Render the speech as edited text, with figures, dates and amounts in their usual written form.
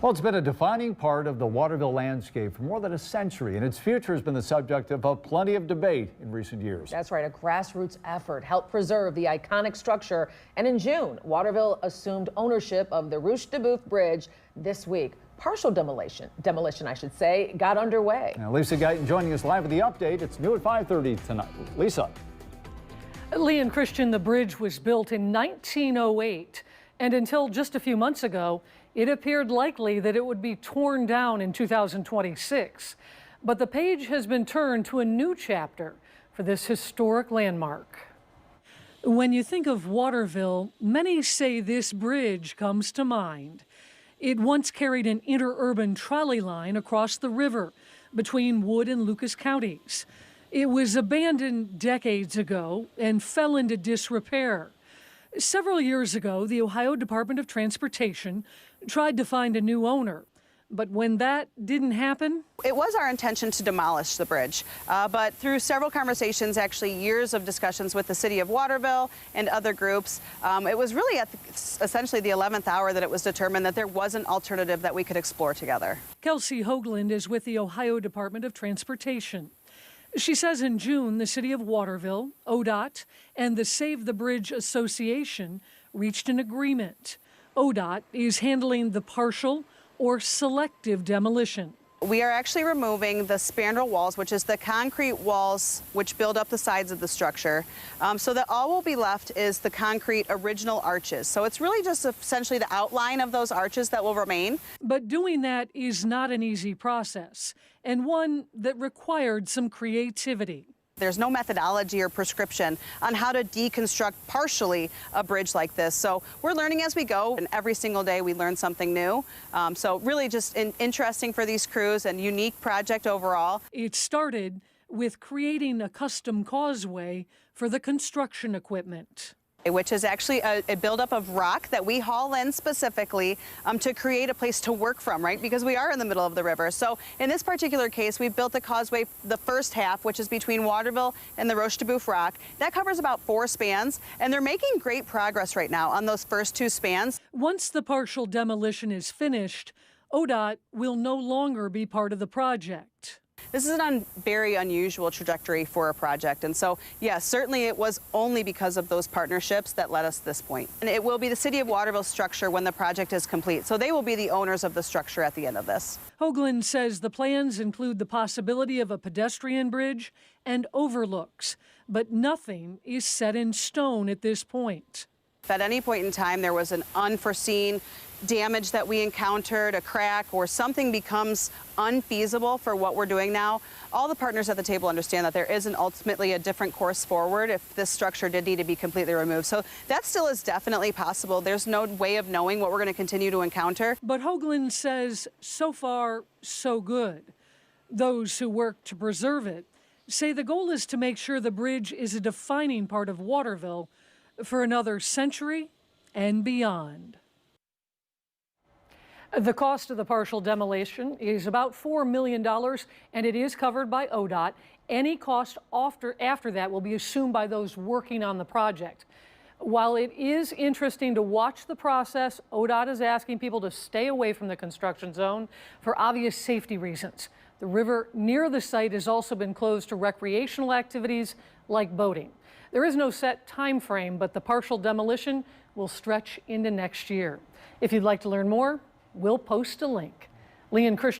Well, it's been a defining part of the Waterville landscape for more than a century, and its future has been the subject of plenty of debate in recent years. That's right. A grassroots effort helped preserve the iconic structure. And in June, Waterville assumed ownership of the Roche de Boeuf Bridge this week. Partial demolition, I should say, got underway. Now, Lisa Guyton joining us live with the update. It's new at 5:30 tonight. Lisa. Lee and Christian, the bridge was built in 1908, and until just a few months ago, it appeared likely that it would be torn down in 2026. But the page has been turned to a new chapter for this historic landmark. When you think of Waterville, many say this bridge comes to mind. It once carried an interurban trolley line across the river between Wood and Lucas counties. It was abandoned decades ago and fell into disrepair. Several years ago, the Ohio Department of Transportation tried to find a new owner. But when that didn't happen, it was our intention to demolish the bridge. But through several conversations, actually years of discussions with the city of Waterville and other groups, it was really at essentially the 11th hour that it was determined that there was an alternative that we could explore together. Kelsey Hoagland is with the Ohio Department of Transportation. She says in June, the city of Waterville, ODOT, and the Save the Bridge Association reached an agreement. ODOT is handling the partial or selective demolition. We are actually removing the spandrel walls, which is the concrete walls which build up the sides of the structure, so that all will be left is the concrete original arches. So it's really just essentially the outline of those arches that will remain. But doing that is not an easy process, and one that required some creativity. There's no methodology or prescription on how to deconstruct partially a bridge like this. So we're learning as we go, and every single day we learn something new. So really just interesting for these crews and unique project overall. It started with creating a custom causeway for the construction equipment, which is actually a buildup of rock that we haul in specifically to create a place to work from, right? Because we are in the middle of the river. So in this particular case, we built the causeway, the first half, which is between Waterville and the Roche de Boeuf rock. That covers about 4 spans, and they're making great progress right now on those first 2 spans. Once the partial demolition is finished, ODOT will no longer be part of the project. This is a very unusual trajectory for a project, and so, yes, certainly it was only because of those partnerships that led us to this point. And it will be the City of Waterville structure when the project is complete, so they will be the owners of the structure at the end of this. Hoagland says the plans include the possibility of a pedestrian bridge and overlooks, but nothing is set in stone at this point. If at any point in time there was an unforeseen damage that we encountered, a crack, or something becomes unfeasible for what we're doing now, all the partners at the table understand that there isn't ultimately a different course forward if this structure did need to be completely removed. So that still is definitely possible. There's no way of knowing what we're going to continue to encounter. But Hoagland says so far, so good. Those who work to preserve it say the goal is to make sure the bridge is a defining part of Waterville for another century and beyond. The cost of the partial demolition is about $4 million, and it is covered by ODOT. Any cost after that will be assumed by those working on the project. While it is interesting to watch the process, ODOT is asking people to stay away from the construction zone for obvious safety reasons. The river near the site has also been closed to recreational activities like boating. There is no set time frame, but the partial demolition will stretch into next year. If you'd like to learn more, we'll post a link. Lee and Christian.